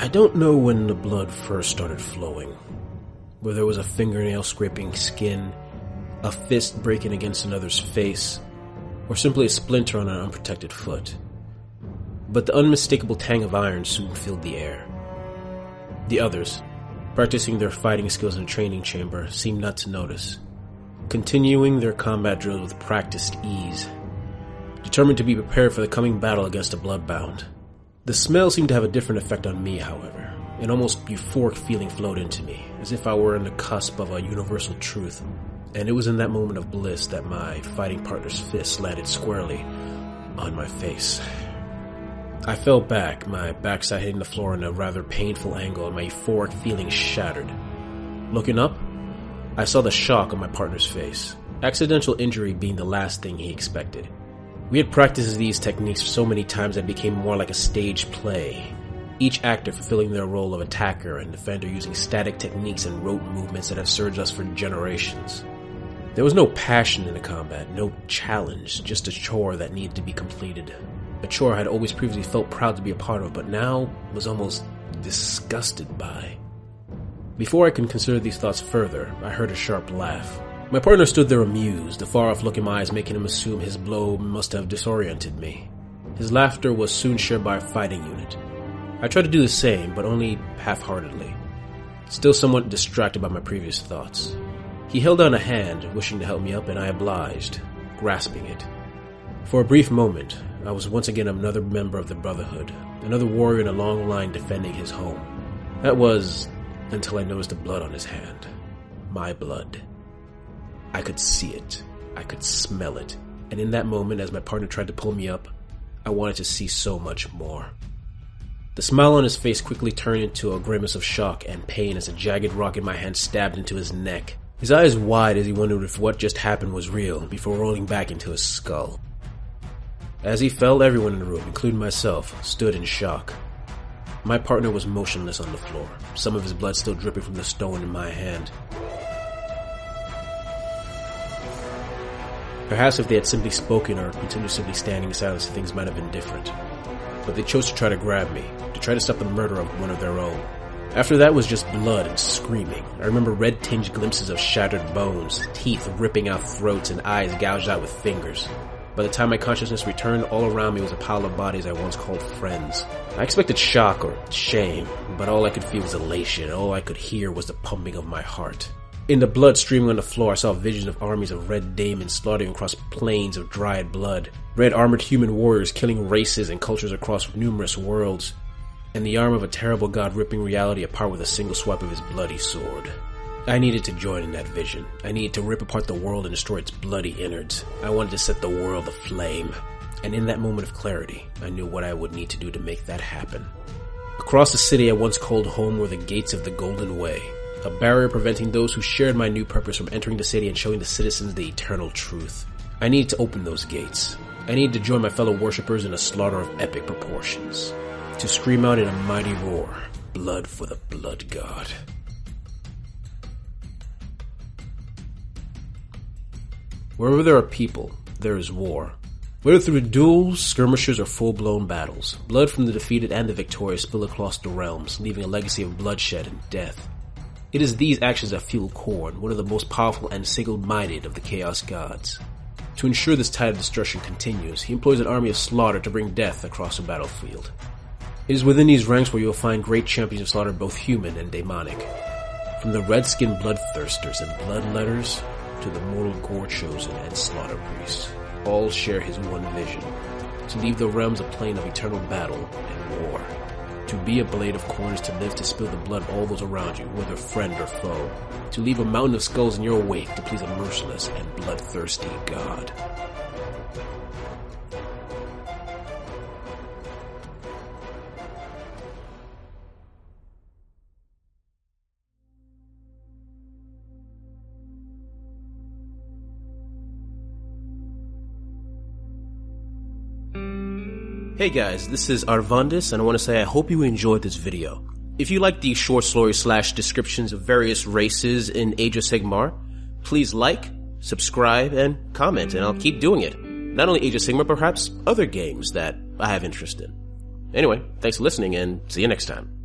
I don't know when the blood first started flowing, whether it was a fingernail scraping skin, a fist breaking against another's face, or simply a splinter on an unprotected foot. But the unmistakable tang of iron soon filled the air. The others, practicing their fighting skills in a training chamber, seemed not to notice, continuing their combat drills with practiced ease, determined to be prepared for the coming battle against the bloodbound. The smell seemed to have a different effect on me, however. An almost euphoric feeling flowed into me, as if I were on the cusp of a universal truth, and it was in that moment of bliss that my fighting partner's fist landed squarely on my face. I fell back, my backside hitting the floor in a rather painful angle, and my euphoric feeling shattered. Looking up, I saw the shock on my partner's face, accidental injury being the last thing he expected. We had practiced these techniques so many times that it became more like a stage play, each actor fulfilling their role of attacker and defender using static techniques and rote movements that have served us for generations. There was no passion in the combat, no challenge, just a chore that needed to be completed. A chore I had always previously felt proud to be a part of, but now was almost disgusted by. Before I could consider these thoughts further, I heard a sharp laugh. My partner stood there amused, the far-off look in my eyes making him assume his blow must have disoriented me. His laughter was soon shared by a fighting unit. I tried to do the same, but only half-heartedly, still somewhat distracted by my previous thoughts. He held out a hand, wishing to help me up, and I obliged, grasping it. For a brief moment, I was once again another member of the Brotherhood, another warrior in a long line defending his home. That was until I noticed the blood on his hand. My blood. I could see it. I could smell it. And in that moment, as my partner tried to pull me up, I wanted to see so much more. The smile on his face quickly turned into a grimace of shock and pain as a jagged rock in my hand stabbed into his neck. His eyes wide as he wondered if what just happened was real before rolling back into his skull. As he fell, everyone in the room, including myself, stood in shock. My partner was motionless on the floor, some of his blood still dripping from the stone in my hand. Perhaps if they had simply spoken or continued simply standing in silence, things might have been different. But they chose to try to grab me, to try to stop the murder of one of their own. After that was just blood and screaming. I remember red-tinged glimpses of shattered bones, teeth ripping out throats, and eyes gouged out with fingers. By the time my consciousness returned, all around me was a pile of bodies I once called friends. I expected shock or shame, but all I could feel was elation, and all I could hear was the pumping of my heart. In the blood streaming on the floor, I saw visions of armies of red demons slaughtering across plains of dried blood, red armored human warriors killing races and cultures across numerous worlds, and the arm of a terrible god ripping reality apart with a single swipe of his bloody sword. I needed to join in that vision. I needed to rip apart the world and destroy its bloody innards. I wanted to set the world aflame. And in that moment of clarity, I knew what I would need to do to make that happen. Across the city I once called home were the gates of the Golden Way, a barrier preventing those who shared my new purpose from entering the city and showing the citizens the eternal truth. I needed to open those gates. I needed to join my fellow worshippers in a slaughter of epic proportions. To scream out in a mighty roar, blood for the blood god. Wherever there are people, there is war. Whether through duels, skirmishes, or full-blown battles, blood from the defeated and the victorious spill across the realms, leaving a legacy of bloodshed and death. It is these actions that fuel Khorne, one of the most powerful and single-minded of the Chaos Gods. To ensure this tide of destruction continues, he employs an army of slaughter to bring death across the battlefield. It is within these ranks where you will find great champions of slaughter, both human and demonic. From the red-skinned bloodthirsters and bloodletters to the mortal gore-chosen and slaughter priests, all share his one vision: to leave the realms a plain of eternal battle and war. To be a blade of Khorne is to live to spill the blood of all those around you, whether friend or foe. To leave a mountain of skulls in your wake to please a merciless and bloodthirsty god. Hey guys, this is Arvandis, and I want to say I hope you enjoyed this video. If you like these short stories / descriptions of various races in Age of Sigmar, please like, subscribe, and comment, and I'll keep doing it. Not only Age of Sigmar, perhaps other games that I have interest in. Anyway, thanks for listening, and see you next time.